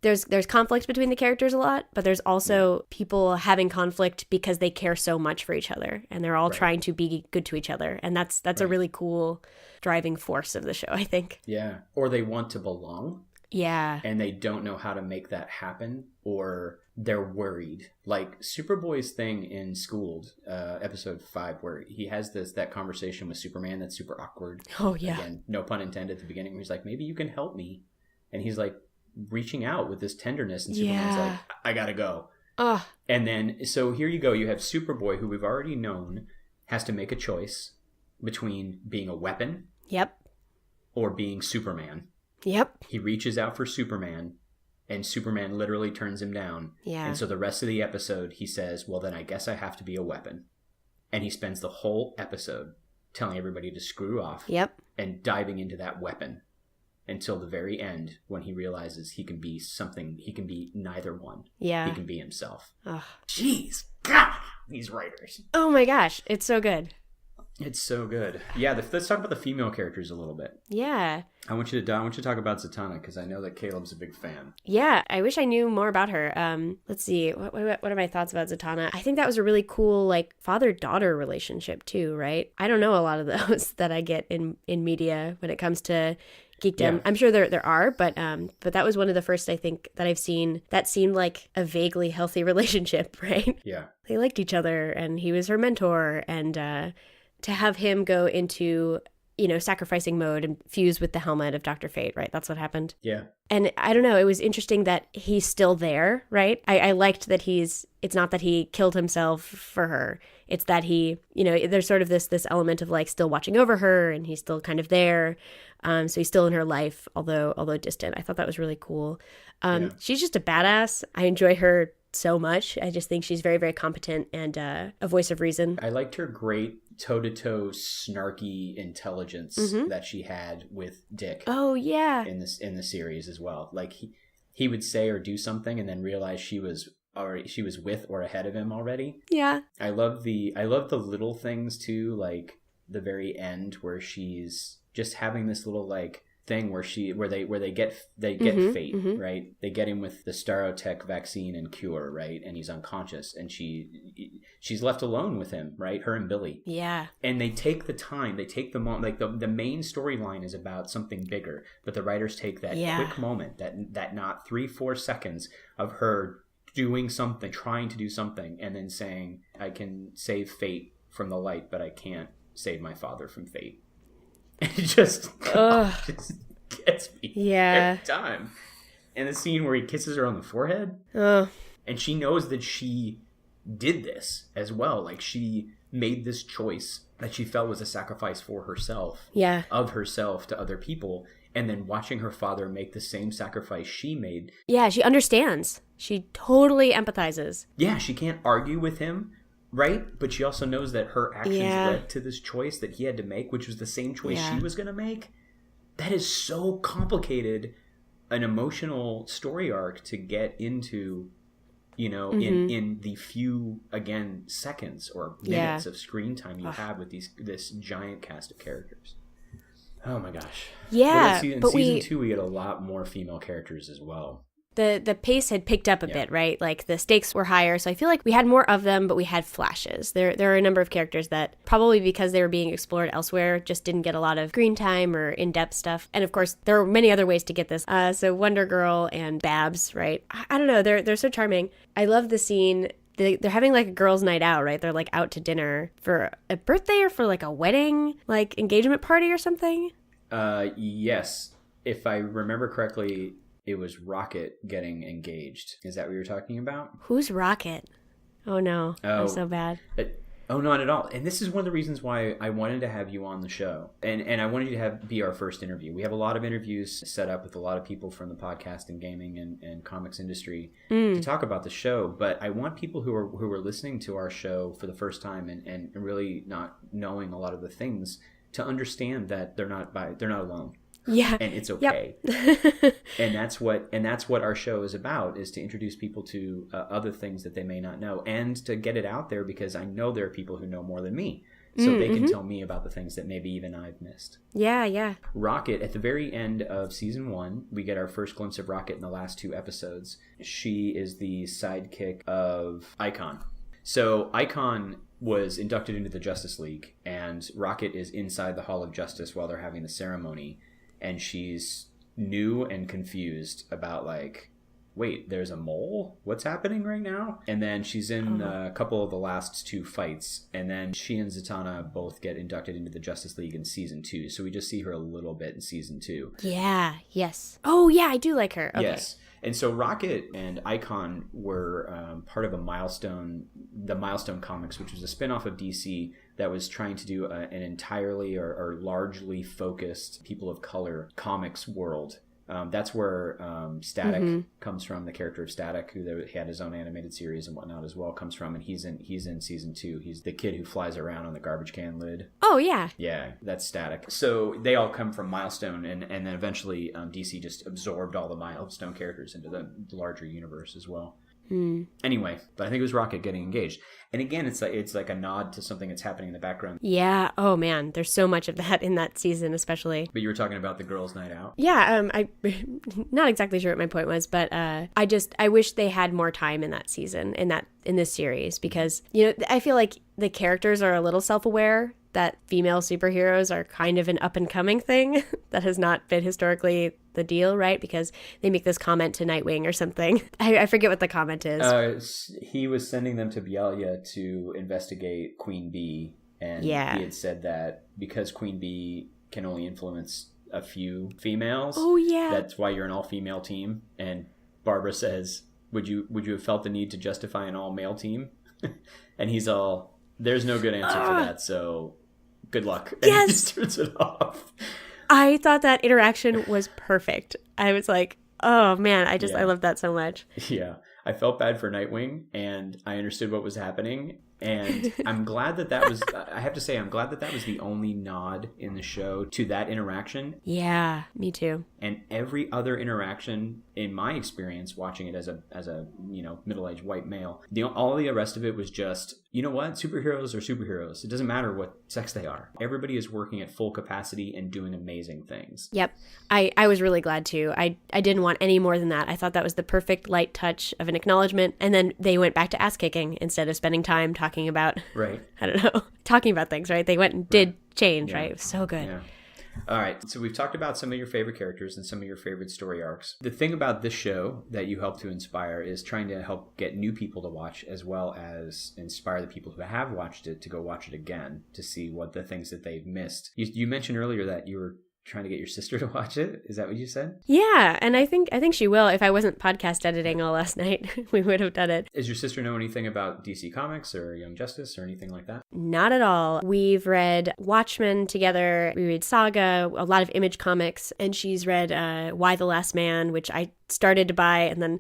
there's conflict between the characters a lot, but there's also people having conflict because they care so much for each other, and they're all trying to be good to each other, and that's a really cool driving force of the show, I think. Yeah. Or they want to belong. Yeah. And they don't know how to make that happen, or they're worried. Like Superboy's thing in Schooled, episode 5, where he has that conversation with Superman that's super awkward. Oh, yeah. Again, no pun intended at the beginning, where he's like, maybe you can help me. And he's like reaching out with this tenderness, and Superman's like, I gotta go. And then, so here you go. You have Superboy, who we've already known has to make a choice between being a weapon. Yep. Or being Superman. Yep. He reaches out for Superman, And Superman literally turns him down. Yeah. And so the rest of the episode, he says, well, then I guess I have to be a weapon. And he spends the whole episode telling everybody to screw off. Yep. And diving into that weapon until the very end when he realizes he can be something. He can be neither one. Yeah. He can be himself. Ugh. Jeez. God, these writers. Oh my gosh. It's so good. It's so good. Yeah, let's talk about the female characters a little bit. Yeah. I want you to talk about Zatanna because I know that Caleb's a big fan. Yeah, I wish I knew more about her. Let's see. What are my thoughts about Zatanna? I think that was a really cool, like, father-daughter relationship too, right? I don't know a lot of those that I get in media when it comes to geekdom. Yeah. I'm sure there are, but that was one of the first, I think, that I've seen that seemed like a vaguely healthy relationship, right? Yeah. They liked each other, and he was her mentor, and to have him go into, sacrificing mode and fuse with the helmet of Dr. Fate, right? That's what happened. Yeah. And I don't know, it was interesting that he's still there, right? I liked that it's not that he killed himself for her. It's that he, there's sort of this element of like still watching over her and he's still kind of there. So he's still in her life, although distant. I thought that was really cool. She's just a badass. I enjoy her so much. I just think she's very, very competent and a voice of reason. I liked her great toe-to-toe snarky intelligence that she had with Dick. Oh yeah. In the series as well. Like he would say or do something and then realize she was with or ahead of him already. Yeah. I love the little things too, like the very end where she's just having this little like thing where they get Fate, right? They get him with the Starotech vaccine and cure, right? And he's unconscious and she's left alone with him, right? Her and Billy. Yeah. And they take the time, they take the moment, like the main storyline is about something bigger, but the writers take that quick moment, that not 3-4 seconds of her doing something, trying to do something, and then saying, I can save Fate from the light, but I can't save my father from Fate. It just gets me every time. And the scene where he kisses her on the forehead, and she knows that she did this as well. Like she made this choice that she felt was a sacrifice for herself, of herself to other people. And then watching her father make the same sacrifice she made. Yeah, she understands. She totally empathizes. Yeah, she can't argue with him. Right? But she also knows that her actions led to this choice that he had to make, which was the same choice she was going to make. That is so complicated, an emotional story arc to get into, in the few, again, seconds or minutes of screen time you have with this giant cast of characters. Oh my gosh. Yeah. In season 2, we get a lot more female characters as well. The pace had picked up a bit, right? Like the stakes were higher, so I feel like we had more of them, but we had flashes. There are a number of characters that probably because they were being explored elsewhere just didn't get a lot of screen time or in-depth stuff. And of course, there are many other ways to get this. So Wonder Girl and Babs, right? I don't know, they're so charming. I love the scene. They're having like a girls' night out, right? They're like out to dinner for a birthday or for like a wedding, like engagement party or something. Yes, if I remember correctly. It was Rocket getting engaged. Is that what you're talking about? Who's Rocket? Oh, no. Oh, I'm so bad. Not at all. And this is one of the reasons why I wanted to have you on the show. And I wanted you to be our first interview. We have a lot of interviews set up with a lot of people from the podcast and gaming and comics industry to talk about the show. But I want people who are listening to our show for the first time and really not knowing a lot of the things to understand that they're not alone. Yeah. And it's okay. Yep. and that's what our show is about, is to introduce people to other things that they may not know and to get it out there, because I know there are people who know more than me. So they can tell me about the things that maybe even I've missed. Yeah. Rocket, at the very end of season 1, we get our first glimpse of Rocket in the last 2 episodes. She is the sidekick of Icon. So Icon was inducted into the Justice League, and Rocket is inside the Hall of Justice while they're having the ceremony. And she's new and confused about like, wait, there's a mole? What's happening right now? And then she's in a couple of the last 2 fights. And then she and Zatanna both get inducted into the Justice League in season 2. So we just see her a little bit in season 2. Yeah, yes. Oh, yeah, I do like her. Okay. Yes. And so Rocket and Icon were part of the Milestone Comics, which was a spinoff of DC that was trying to do an entirely or largely focused people of color comics world That's where Static comes from. The character of Static, he had his own animated series and whatnot as well, comes from, and he's in season 2. He's the kid who flies around on the garbage can lid. Oh yeah, yeah, that's Static. So they all come from Milestone, and then eventually DC just absorbed all the Milestone characters into the larger universe as well. Anyway, but I think it was Rocket getting engaged, and again, it's like a nod to something that's happening in the background. Yeah. Oh man, there's so much of that in that season, especially. But you were talking about the girls' night out. Yeah. I not exactly sure what my point was, but I wish they had more time in that season, in this series, because I feel like the characters are a little self-aware that female superheroes are kind of an up-and-coming thing that has not been historically the deal, right? Because they make this comment to Nightwing or something. I forget what the comment is. He was sending them to Bielia to investigate Queen Bee, and he had said that because Queen Bee can only influence a few females, that's why you're an all-female team. And Barbara says, would you have felt the need to justify an all-male team? And he's all, there's no good answer for that, so good luck. And he just turns it off. I thought that interaction was perfect. I was like, oh man, I love that so much. Yeah. I felt bad for Nightwing, and I understood what was happening. And I'm glad that was, I have to say, I'm glad that was the only nod in the show to that interaction. Yeah, me too. And every other interaction, in my experience, watching it as a middle-aged white male, all the rest of it was just, you know what? Superheroes are superheroes. It doesn't matter what sex they are. Everybody is working at full capacity and doing amazing things. Yep. I was really glad too. I didn't want any more than that. I thought that was the perfect light touch of an acknowledgement. And then they went back to ass kicking instead of spending time talking about, I don't know, talking about things, right? They went and did change, right? It was so good. Yeah. All right, so we've talked about some of your favorite characters and some of your favorite story arcs. The thing about this show that you help to inspire is trying to help get new people to watch, as well as inspire the people who have watched it to go watch it again, to see what the things that they've missed. You mentioned earlier that you were trying to get your sister to watch it. Is that what you said? Yeah, and I think she will. If I wasn't podcast editing all last night, we would have done it. Does your sister know anything about DC Comics or Young Justice or anything like that? Not at all. We've read Watchmen together. We read Saga, a lot of Image comics, and she's read Why the Last Man, which I started to buy, and then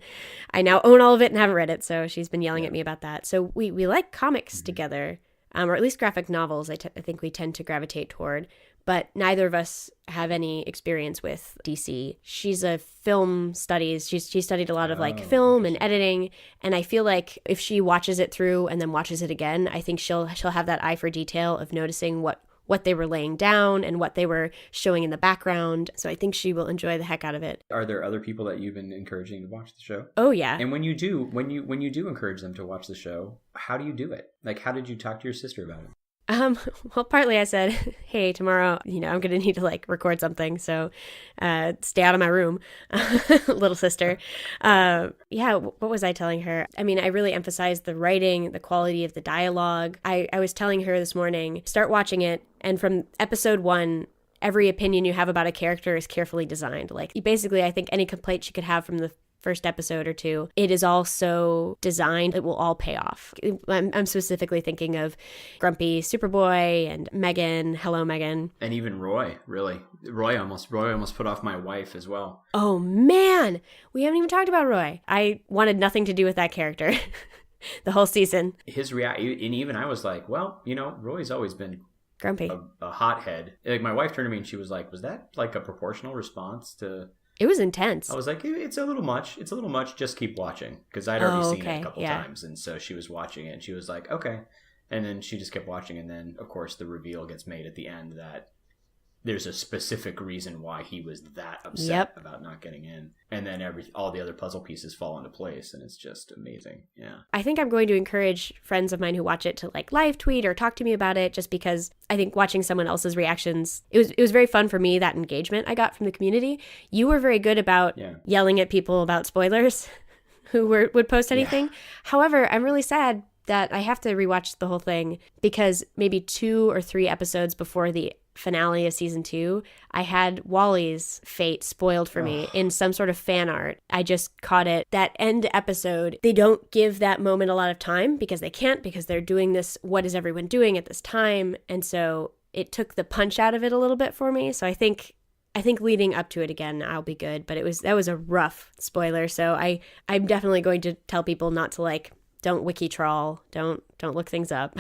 I now own all of it and haven't read it, so she's been yelling at me about that. So we like comics together, or at least graphic novels I think we tend to gravitate toward. But neither of us have any experience with DC. She's a film studies. She studied a lot of film and editing. And I feel like if she watches it through and then watches it again, I think she'll have that eye for detail of noticing what they were laying down and what they were showing in the background. So I think she will enjoy the heck out of it. Are there other people that you've been encouraging to watch the show? Oh yeah. And when you do encourage them to watch the show, how do you do it? Like, how did you talk to your sister about it? Well, partly I said, hey, tomorrow, I'm going to need to record something. So, stay out of my room, little sister. What was I telling her? I mean, I really emphasized the writing, the quality of the dialogue. I was telling her this morning, start watching it. And from episode 1, every opinion you have about a character is carefully designed. Basically, I think any complaint you could have from the first episode or 2, it is all so designed, it will all pay off. I'm specifically thinking of Grumpy Superboy and Megan, Hello Megan. And even Roy, really. Roy almost put off my wife as well. Oh man, we haven't even talked about Roy. I wanted nothing to do with that character the whole season. His reaction, and even I was like, well, Roy's always been grumpy, a hothead. My wife turned to me and she was like, was that a proportional response to... It was intense. I was like, it's a little much. It's a little much. Just keep watching. Because I'd already seen it a couple times. And so she was watching it and she was like, okay. And then she just kept watching. And then, of course, the reveal gets made at the end that there's a specific reason why he was that upset about not getting in. And then all the other puzzle pieces fall into place. And it's just amazing. Yeah. I think I'm going to encourage friends of mine who watch it to live tweet or talk to me about it, just because I think watching someone else's reactions, it was very fun for me, that engagement I got from the community. You were very good about yelling at people about spoilers who would post anything. Yeah. However, I'm really sad that I have to rewatch the whole thing because maybe 2 or 3 episodes before the finale of season 2, I had Wally's fate spoiled for me in some sort of fan art. I just caught it. That end episode, they don't give that moment a lot of time because they can't, because they're doing this, what is everyone doing at this time? And so it took the punch out of it a little bit for me. So I think I think leading up to it again, I'll be good. But that was a rough spoiler. So I'm definitely going to tell people not to like, don't wiki trawl, don't look things up.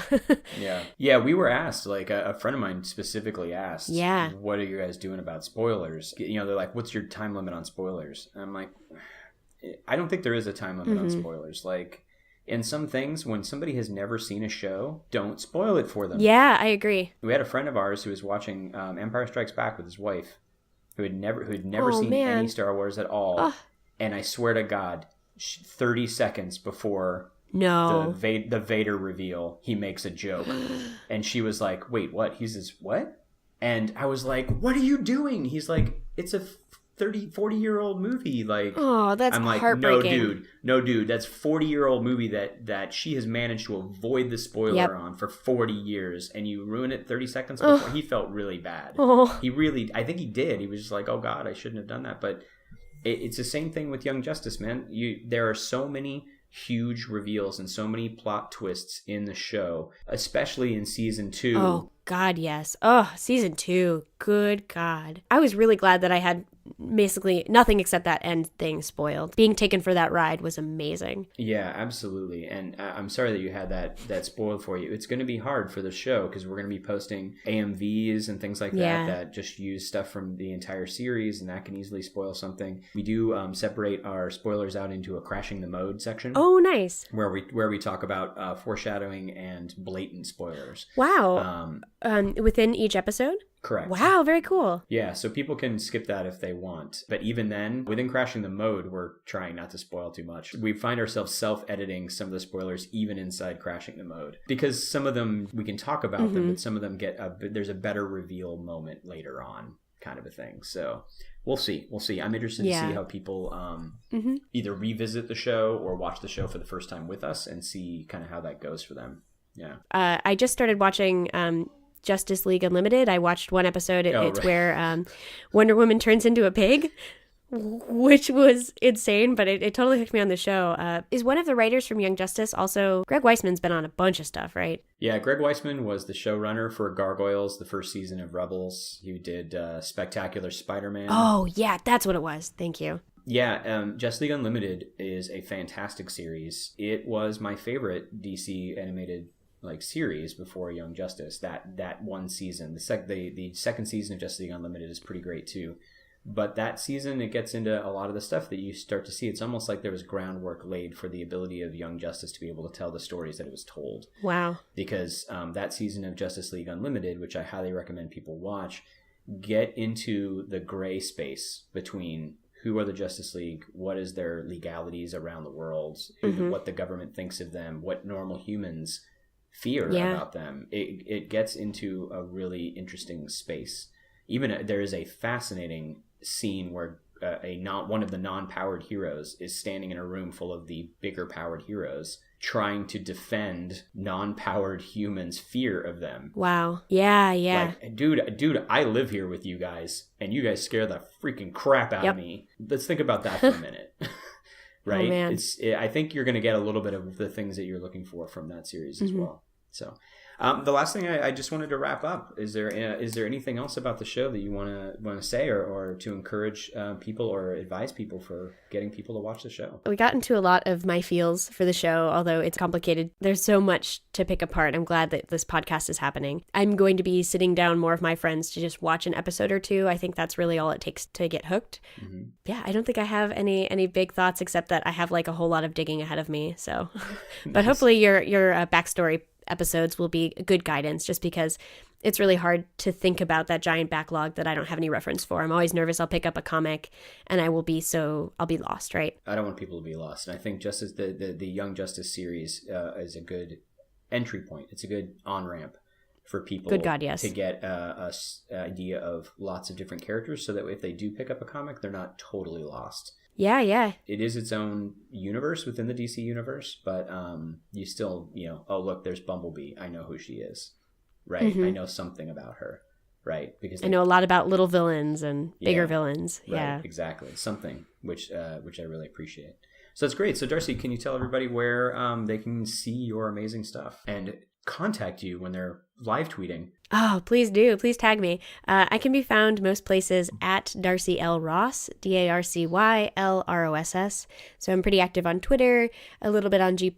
Yeah, we were asked, like a friend of mine specifically asked, yeah, what are you guys doing about spoilers? You know, they're like, what's your time limit on spoilers? And I'm like, I don't think there is a time limit on spoilers. Like, in some things, when somebody has never seen a show, don't spoil it for them. Yeah, I agree. We had a friend of ours who was watching Empire Strikes Back with his wife, who had never seen any Star Wars at all. And I swear to God, 30 seconds before the Vader reveal, he makes a joke. And she was like, wait, what? He says, what? And I was like, what are you doing? He's like, it's a 40-year-old movie. Like, oh, that's I'm like, heartbreaking. No, dude, that's 40-year-old movie that she has managed to avoid the spoiler on for 40 years, and you ruin it 30 seconds before. He felt really bad. I think he did. He was just like, oh God, I shouldn't have done that. But it's the same thing with Young Justice, man. There are so many huge reveals and so many plot twists in the show, especially in season 2. Oh God, yes. Oh, season 2. Good God. I was really glad that I had basically nothing except that end thing spoiled. Being taken for that ride was amazing. Yeah, absolutely. And I'm sorry that you had that spoiled for you. It's going to be hard for the show because we're going to be posting AMVs and things like that just use stuff from the entire series, and that can easily spoil something. We do separate our spoilers out into a crashing the mode section. Oh, nice. Where we talk about foreshadowing and blatant spoilers. Wow. Within each episode? Correct. Wow, very cool. Yeah, so people can skip that if they want. But even then, within crashing the mode, we're trying not to spoil too much. We find ourselves self-editing some of the spoilers even inside crashing the mode. Because some of them, we can talk about them, but some of them there's a better reveal moment later on, kind of a thing. So we'll see. I'm interested to see how people either revisit the show or watch the show for the first time with us and see kind of how that goes for them. Yeah. I just started watching Justice League Unlimited. I watched one episode. It's where Wonder Woman turns into a pig, which was insane, but it totally hooked me on the show. Is one of the writers from Young Justice also... Greg Weisman's been on a bunch of stuff, right? Yeah, Greg Weisman was the showrunner for Gargoyles, the first season of Rebels. He did Spectacular Spider-Man. Oh, yeah, that's what it was. Thank you. Yeah, Justice League Unlimited is a fantastic series. It was my favorite DC animated series before Young Justice. That one season, the second season of Justice League Unlimited is pretty great too. But that season, it gets into a lot of the stuff that you start to see. It's almost like there was groundwork laid for the ability of Young Justice to be able to tell the stories that it was told. Wow. Because that season of Justice League Unlimited, which I highly recommend people watch, get into the gray space between who are the Justice League, what is their legalities around the world, what the government thinks of them, what normal humans fear about them. It gets into a really interesting space. Even there is a fascinating scene where one of the non-powered heroes is standing in a room full of the bigger powered heroes trying to defend non-powered humans' fear of them. Wow. Yeah. Like, dude, I live here with you guys, and you guys scare the freaking crap out of me. Let's think about that for a minute. Right? Oh, man. I think you're going to get a little bit of the things that you're looking for from that series as well. So the last thing I just wanted to wrap up, is there anything else about the show that you want to say or to encourage people or advise people for getting people to watch the show? We got into a lot of my feels for the show, although it's complicated. There's so much to pick apart. I'm glad that this podcast is happening. I'm going to be sitting down more with my friends to just watch an episode or two. I think that's really all it takes to get hooked. Yeah, I don't think I have any big thoughts except that I have a whole lot of digging ahead of me. So, but hopefully your backstory episodes will be good guidance, just because it's really hard to think about that giant backlog that I don't have any reference for. I'm always nervous I'll pick up a comic and I'll be lost, right? I don't want people to be lost. And I think just as the Young Justice series is a good entry point. It's a good on-ramp for people to get a idea of lots of different characters, so that if they do pick up a comic, they're not totally lost. Yeah. It is its own universe within the DC universe, but you still, oh, look, there's Bumblebee. I know who she is, right? I know something about her, right? Because I know a lot about little villains and bigger villains. Right, yeah, exactly. Something which I really appreciate. So that's great. So Darcy, can you tell everybody where they can see your amazing stuff? And contact you when they're live tweeting? Oh, please do. Please tag me. I can be found most places at Darcy L. Ross, DarcyLRoss. So I'm pretty active on Twitter, a little bit on G+.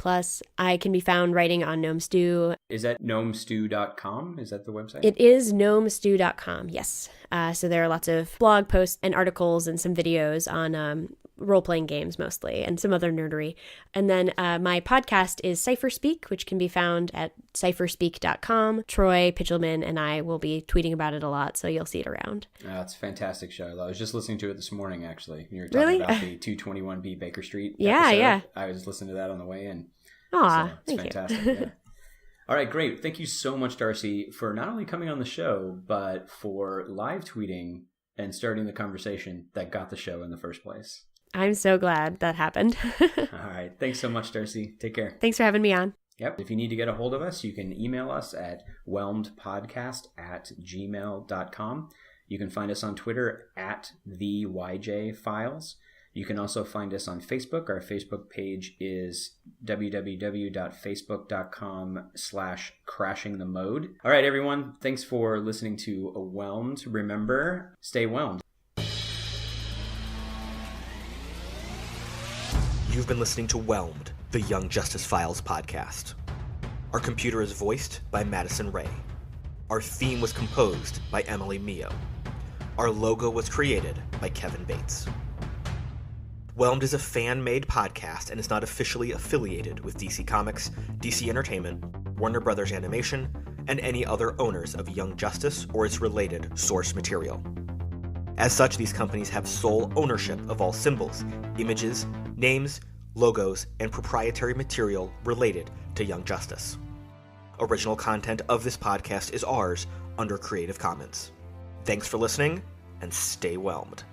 I can be found writing on Gnome Stew. Is that gnomestew.com? Is that the website? It is gnomestew.com, yes. So there are lots of blog posts and articles and some videos on role-playing games mostly, and some other nerdery. And then my podcast is Cypherspeak, which can be found at cypherspeak.com. Troy Pitchelman and I will be tweeting about it a lot, so you'll see it around. It's a fantastic show. I was just listening to it this morning, actually. You were talking about the 221B Baker Street episode. Yeah. I was listening to that on the way in. Aw, so it's fantastic. Yeah. All right, great. Thank you so much, Darcy, for not only coming on the show, but for live tweeting and starting the conversation that got the show in the first place. I'm so glad that happened. All right. Thanks so much, Darcy. Take care. Thanks for having me on. Yep. If you need to get a hold of us, you can email us at whelmedpodcast@gmail.com. You can find us on Twitter at @TheYJFiles. You can also find us on Facebook. Our Facebook page is www.facebook.com/crashingthemode. All right, everyone. Thanks for listening to Whelmed. Remember, stay whelmed. You've been listening to Whelmed, the Young Justice Files podcast. Our computer is voiced by Madison Ray. Our theme was composed by Emily Mio. Our logo was created by Kevin Bates. Whelmed is a fan-made podcast and is not officially affiliated with DC Comics, DC Entertainment, Warner Brothers Animation, and any other owners of Young Justice or its related source material. As such, these companies have sole ownership of all symbols, images, names, logos, and proprietary material related to Young Justice. Original content of this podcast is ours under Creative Commons. Thanks for listening, and stay whelmed.